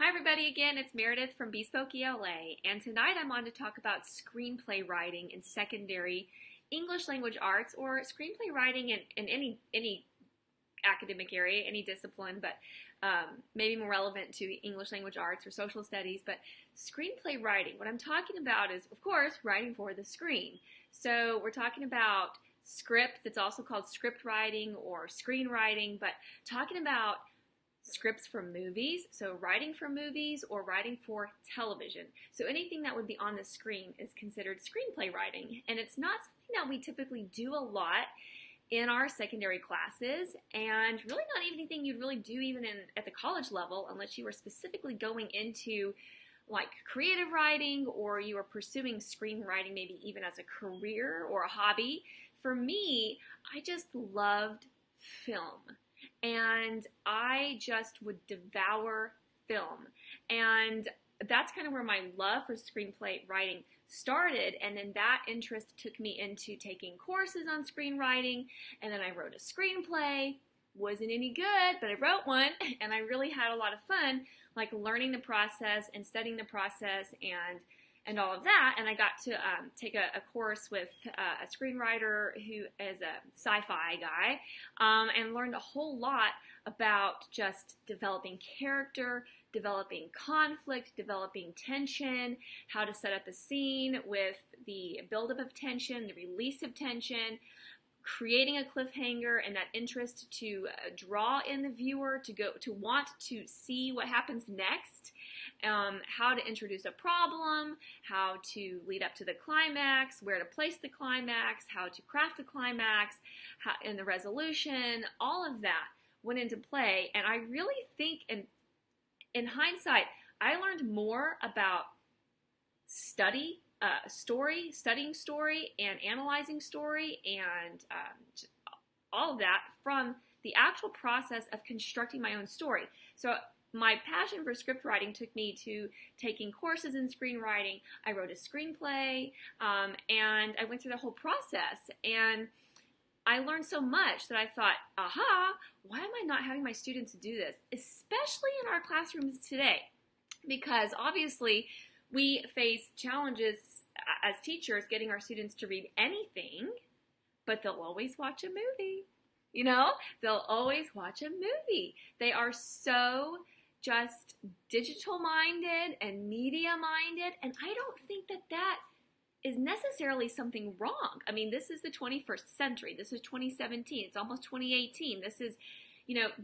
Hi everybody again, it's Meredith from Bespoke ELA, and tonight I'm on to talk about screenplay writing in secondary English language arts or screenplay writing in any academic area, any discipline, but maybe more relevant to English language arts or social studies. But screenplay writing, what I'm talking about is, of course, writing for the screen. So we're talking about script, it's also called script writing or screenwriting, but talking about scripts for movies, so writing for movies or writing for television. So anything that would be on the screen is considered screenplay writing, and it's not something that we typically do a lot in our secondary classes, and really not even anything you'd really do even at the college level unless you were specifically going into like creative writing or you were pursuing screenwriting maybe even as a career or a hobby. For me, I just loved film. And I just would devour film. And that's kind of where my love for screenplay writing started. And then that interest took me into taking courses on screenwriting. And then I wrote a screenplay. Wasn't any good, but I wrote one. And I really had a lot of fun, like learning the process and studying the process and all of that. And I got to take a course with a screenwriter who is a sci-fi guy, and learned a whole lot about just developing character, developing conflict, developing tension, how to set up a scene with the buildup of tension, the release of tension, creating a cliffhanger and that interest to draw in the viewer to want to see what happens next, how to introduce a problem, how to lead up to the climax, where to place the climax, how to craft the climax, and the resolution. All of that went into play, and I really think in hindsight I learned more about studying story and analyzing story and all of that from the actual process of constructing my own story. So my passion for script writing took me to taking courses in screenwriting. I wrote a screenplay, and I went through the whole process. And I learned so much that I thought, aha, why am I not having my students do this? Especially in our classrooms today. Because obviously we face challenges as teachers getting our students to read anything, but they'll always watch a movie. They'll always watch a movie. They are so just digital minded and media minded, and I don't think that is necessarily something wrong. I mean, this is the 21st century. This is 2017. It's almost 2018. This is,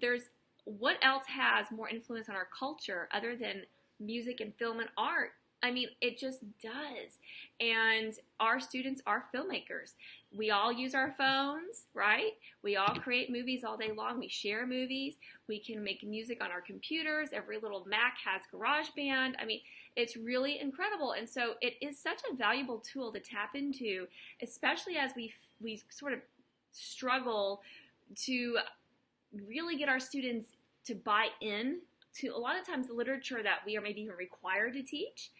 there's what else has more influence on our culture other than music and film and art? I mean, it just does. And our students are filmmakers. We all use our phones, right? We all create movies all day long. We share movies. We can make music on our computers. Every little Mac has GarageBand. I mean, it's really incredible. And so it is such a valuable tool to tap into, especially as we sort of struggle to really get our students to buy in to a lot of times the literature that we are maybe even required to teach.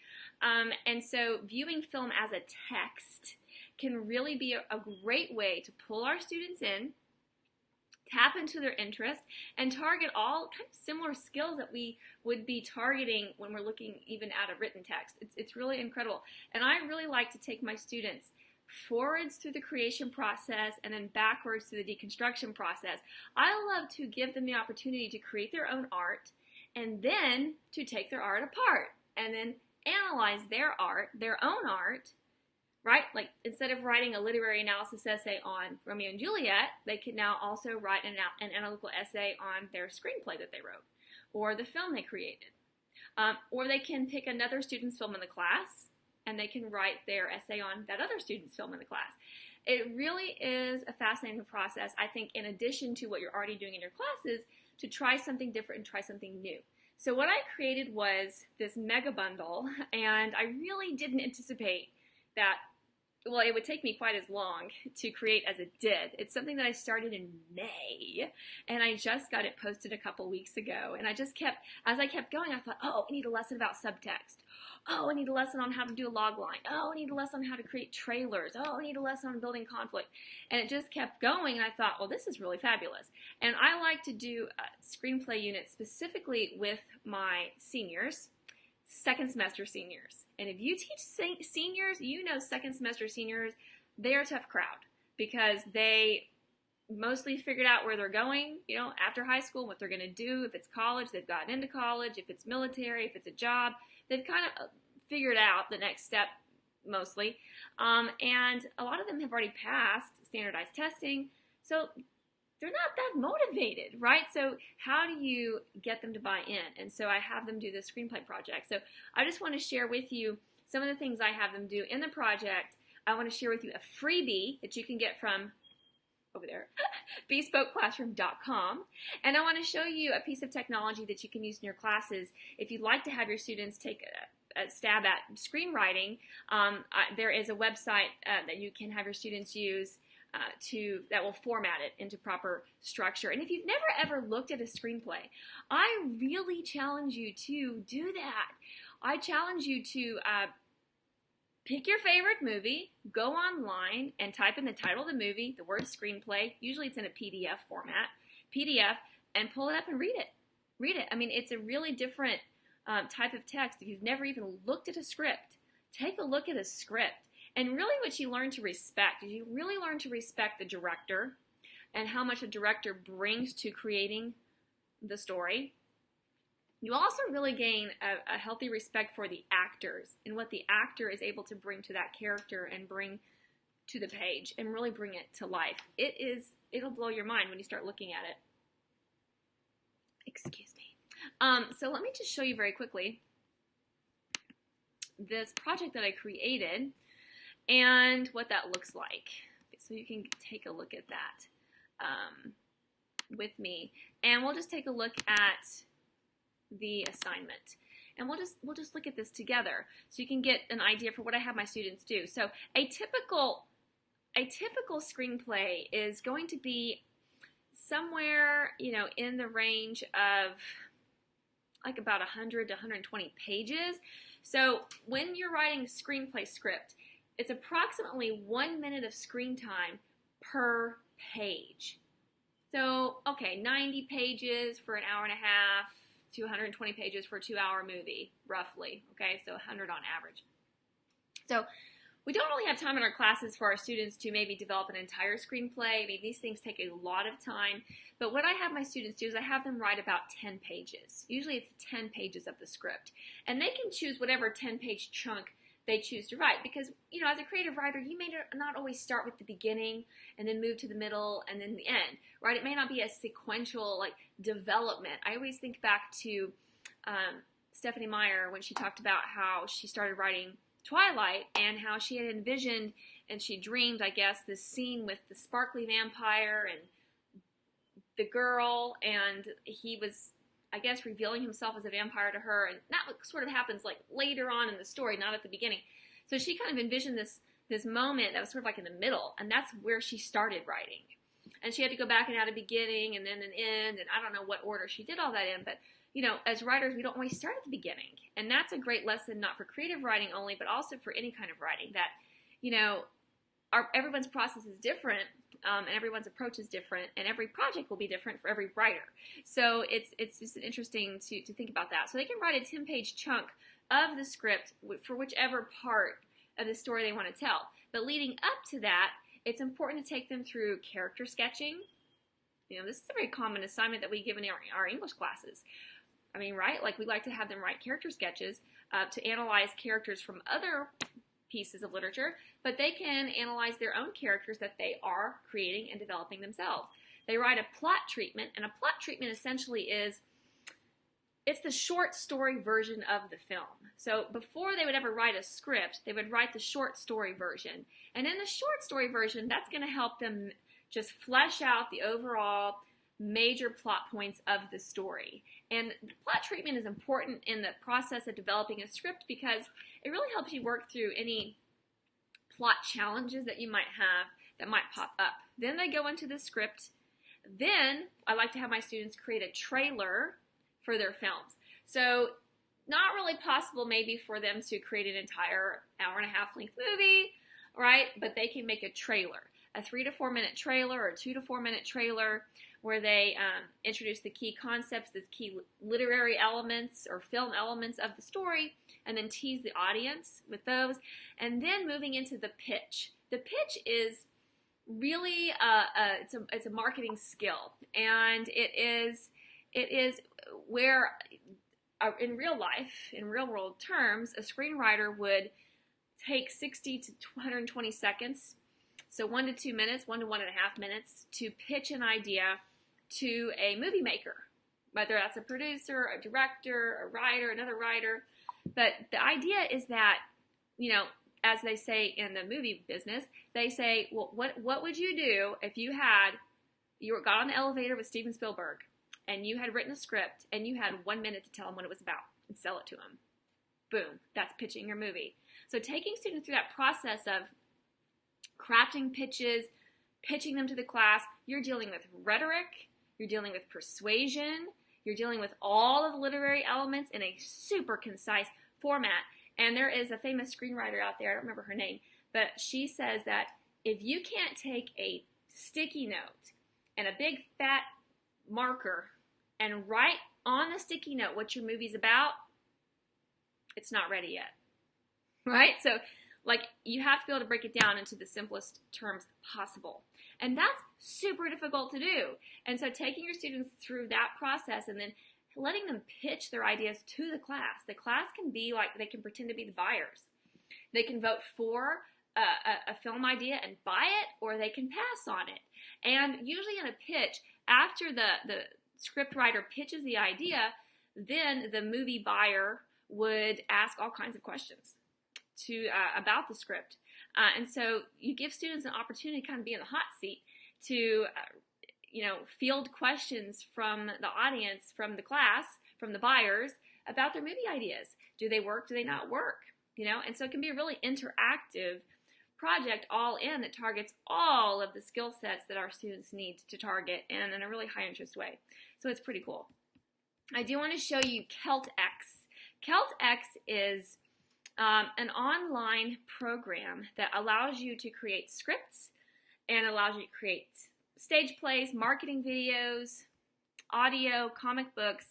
And so viewing film as a text can really be a great way to pull our students in, tap into their interest, and target all kind of similar skills that we would be targeting when we're looking even at a written text. It's really incredible. And I really like to take my students forwards through the creation process and then backwards through the deconstruction process. I love to give them the opportunity to create their own art and then to take their art apart and then analyze their own art, right? Like instead of writing a literary analysis essay on Romeo and Juliet, they can now also write an analytical essay on their screenplay that they wrote or the film they created. Or they can pick another student's film in the class and they can write their essay on that other student's film in the class. It really is a fascinating process, I think, in addition to what you're already doing in your classes, to try something different and try something new. So what I created was this mega bundle, and I really didn't anticipate that well, it would take me quite as long to create as it did. It's something that I started in May, and I just got it posted a couple weeks ago. And I just kept, as I kept going, I thought, oh, I need a lesson about subtext. Oh, I need a lesson on how to do a log line. Oh, I need a lesson on how to create trailers. Oh, I need a lesson on building conflict. And it just kept going, and I thought, well, this is really fabulous. And I like to do screenplay units specifically with my seniors, second semester seniors. And if you teach seniors, you know second semester seniors, they're a tough crowd because they mostly figured out where they're going, after high school, what they're going to do. If it's college, they've gotten into college. If it's military, if it's a job, they've kind of figured out the next step mostly. And a lot of them have already passed standardized testing. So they're not that motivated, right? So how do you get them to buy in? And so I have them do the screenplay project. So I just want to share with you some of the things I have them do in the project. I want to share with you a freebie that you can get from over there, bespokeclassroom.com. And I want to show you a piece of technology that you can use in your classes if you'd like to have your students take a stab at screenwriting. There is a website that you can have your students use that will format it into proper structure. And if you've never ever looked at a screenplay, I really challenge you to do that. I challenge you to pick your favorite movie, go online and type in the title of the movie, the word screenplay, usually it's in a PDF format, and pull it up and read it. Read it. I mean, it's a really different type of text. If you've never even looked at a script, take a look at a script. And really what you learn to respect is you really learn to respect the director and how much a director brings to creating the story. You also really gain a healthy respect for the actors and what the actor is able to bring to that character and bring to the page and really bring it to life. It'll blow your mind when you start looking at it. Excuse me. So let me just show you very quickly this project that I created and what that looks like. So you can take a look at that with me. And we'll just take a look at the assignment. And we'll just look at this together so you can get an idea for what I have my students do. So a typical screenplay is going to be somewhere, in the range of like about 100 to 120 pages. So when you're writing a screenplay script, it's approximately 1 minute of screen time per page. So, okay, 90 pages for an hour and a half, 220 pages for a 2-hour movie, roughly. Okay, so 100 on average. So we don't really have time in our classes for our students to maybe develop an entire screenplay. I mean, these things take a lot of time. But what I have my students do is I have them write about 10 pages. Usually it's 10 pages of the script. And they can choose whatever 10-page chunk they choose to write because, as a creative writer, you may not always start with the beginning and then move to the middle and then the end, right? It may not be a sequential, development. I always think back to Stephanie Meyer when she talked about how she started writing Twilight and how she had envisioned and she dreamed, I guess, this scene with the sparkly vampire and the girl, and he was, I guess, revealing himself as a vampire to her, and that sort of happens later on in the story, not at the beginning. So she kind of envisioned this moment that was sort of in the middle, and that's where she started writing. And she had to go back and add a beginning and then an end, and I don't know what order she did all that in, but as writers, we don't always start at the beginning. And that's a great lesson, not for creative writing only, but also for any kind of writing, that, everyone's process is different, and everyone's approach is different, and every project will be different for every writer. So it's just interesting to think about that. So they can write a 10-page chunk of the script for whichever part of the story they want to tell. But leading up to that, it's important to take them through character sketching. This is a very common assignment that we give in our English classes. I mean, right? We like to have them write character sketches to analyze characters from other pieces of literature, but they can analyze their own characters that they are creating and developing themselves. They write a plot treatment, and a plot treatment essentially it's the short story version of the film. So before they would ever write a script, they would write the short story version. And in the short story version, that's going to help them just flesh out the overall major plot points of the story. And the plot treatment is important in the process of developing a script because it really helps you work through any plot challenges that you might have that might pop up. Then they go into the script. Then I like to have my students create a trailer for their films. So not really possible maybe for them to create an entire hour-and-a-half length movie, right? But they can make a trailer, a 3 to 4 minute trailer or a 2 to 4 minute trailer where they introduce the key concepts, the key literary elements or film elements of the story, and then tease the audience with those. And then moving into the pitch. The pitch is really it's a marketing skill, and it is where in real life, in real world terms, a screenwriter would take 60 to 120 seconds, so 1 to 2 minutes, 1 to 1.5 minutes, to pitch an idea to a movie maker, whether that's a producer, a director, a writer, another writer. But the idea is that, you know, as they say in the movie business, they say, well, what would you do if you got on the elevator with Steven Spielberg and you had written a script and you had 1 minute to tell him what it was about and sell it to him? Boom, that's pitching your movie. So taking students through that process of crafting pitches, pitching them to the class, you're dealing with rhetoric, you're dealing with persuasion, you're dealing with all of the literary elements in a super concise format. And there is a famous screenwriter out there, I don't remember her name, but she says that if you can't take a sticky note and a big fat marker and write on the sticky note what your movie's about, it's not ready yet, right? So, like, you have to be able to break it down into the simplest terms possible. And that's super difficult to do. And so taking your students through that process and then letting them pitch their ideas to the class. The class can be like, they can pretend to be the buyers. They can vote for a film idea and buy it, or they can pass on it. And usually in a pitch, after the script writer pitches the idea, then the movie buyer would ask all kinds of questions about the script. And so you give students an opportunity to kind of be in the hot seat to field questions from the audience, from the class, from the buyers about their movie ideas. Do they work? Do they not work? And so it can be a really interactive project all in that targets all of the skill sets that our students need to target and in a really high interest way. So it's pretty cool. I do want to show you CeltX. CeltX is an online program that allows you to create scripts and allows you to create stage plays, marketing videos, audio, comic books,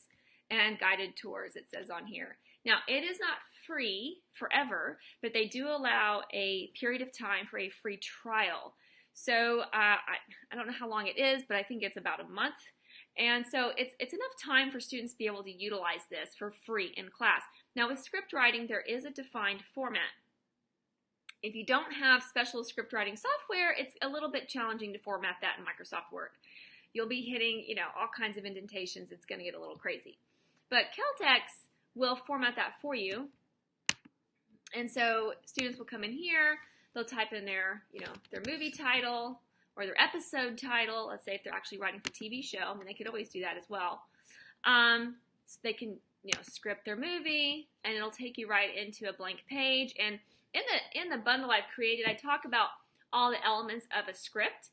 and guided tours, it says on here. Now, it is not free forever, but they do allow a period of time for a free trial. So I don't know how long it is, but I think it's about a month. And so it's enough time for students to be able to utilize this for free in class. Now, with script writing, there is a defined format. If you don't have special script writing software, it's a little bit challenging to format that in Microsoft Word. You'll be hitting, all kinds of indentations. It's going to get a little crazy. But CeltX will format that for you. And so students will come in here, they'll type in their movie title or their episode title. Let's say if they're actually writing for a TV show, they could always do that as well. So they can, script their movie, and it'll take you right into a blank page. And in the bundle I've created, I talk about all the elements of a script,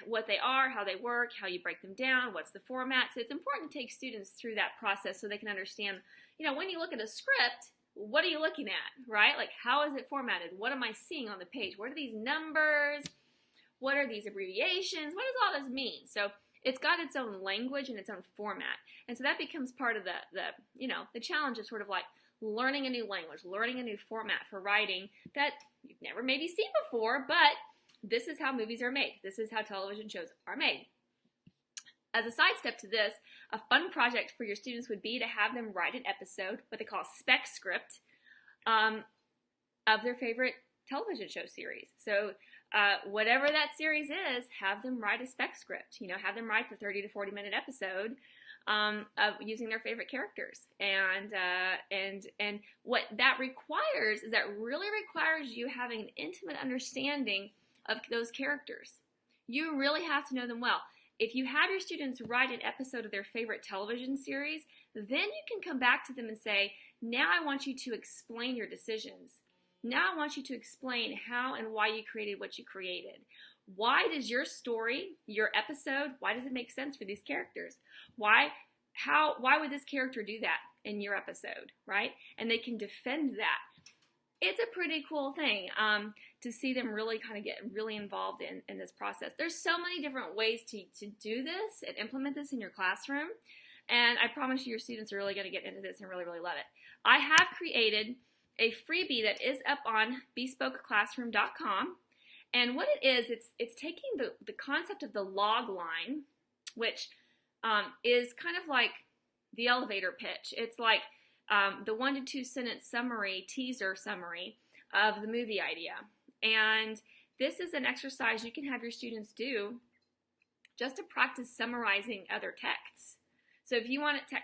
what they are, how they work, how you break them down, what's the format. So it's important to take students through that process so they can understand, when you look at a script, what are you looking at, right? Like, how is it formatted? What am I seeing on the page? What are these numbers? What are these abbreviations? What does all this mean? So it's got its own language and its own format. And so that becomes part of the challenge of sort of like learning a new language, learning a new format for writing that you've never maybe seen before, but this is how movies are made. This is how television shows are made. As a side step to this, a fun project for your students would be to have them write an episode, what they call a spec script, of their favorite television show series. So whatever that series is, have them write a spec script. Have them write the 30 to 40 minute episode of using their favorite characters. And what that requires is that really requires you having an intimate understanding of those characters. You really have to know them well. If you have your students write an episode of their favorite television series, then you can come back to them and say, now I want you to explain your decisions. Now I want you to explain how and why you created what you created. Why does your story, your episode, why does it make sense for these characters? Why would this character do that in your episode, right? And they can defend that. It's a pretty cool thing to see them really kind of get really involved in this process. There's so many different ways to do this and implement this in your classroom. And I promise you your students are really going to get into this and really, really love it. I have created a freebie that is up on bespokeclassroom.com. And what it is, it's taking the concept of the log line, which is kind of like the elevator pitch. It's like the 1 to 2 sentence summary, teaser summary of the movie idea. And this is an exercise you can have your students do just to practice summarizing other texts. So if you want to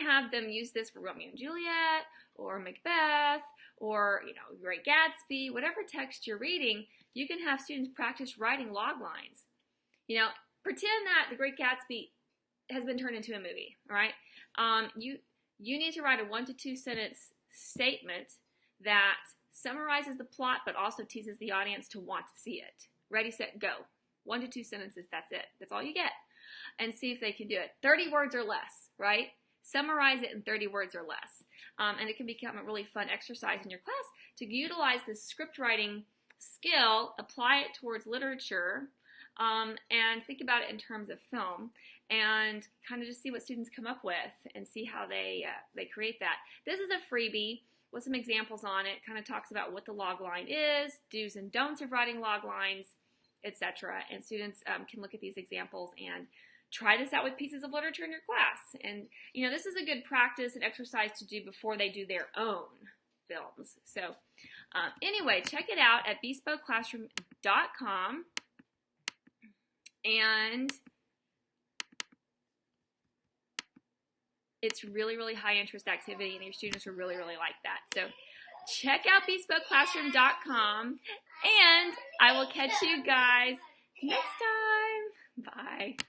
have them use this for Romeo and Juliet or Macbeth or Great Gatsby, whatever text you're reading, you can have students practice writing log lines. Pretend that the Great Gatsby has been turned into a movie, all right? You need to write a 1 to 2 sentence statement that summarizes the plot but also teases the audience to want to see it. Ready, set, go. 1 to 2 sentences, that's it. That's all you get. And see if they can do it. 30 words or less, right? Summarize it in 30 words or less. And it can become a really fun exercise in your class to utilize this script writing skill, apply it towards literature, and think about it in terms of film, and kind of just see what students come up with and see how they create that. This is a freebie with some examples on it. Kind of talks about what the log line is, do's and don'ts of writing log lines, etc. And students can look at these examples and try this out with pieces of literature in your class. And this is a good practice and exercise to do before they do their own films. So anyway, check it out at bespokeclassroom.com. And it's really, really high interest activity, and your students will really, really like that. So check out bespokeclassroom.com, and I will catch you guys next time. Bye.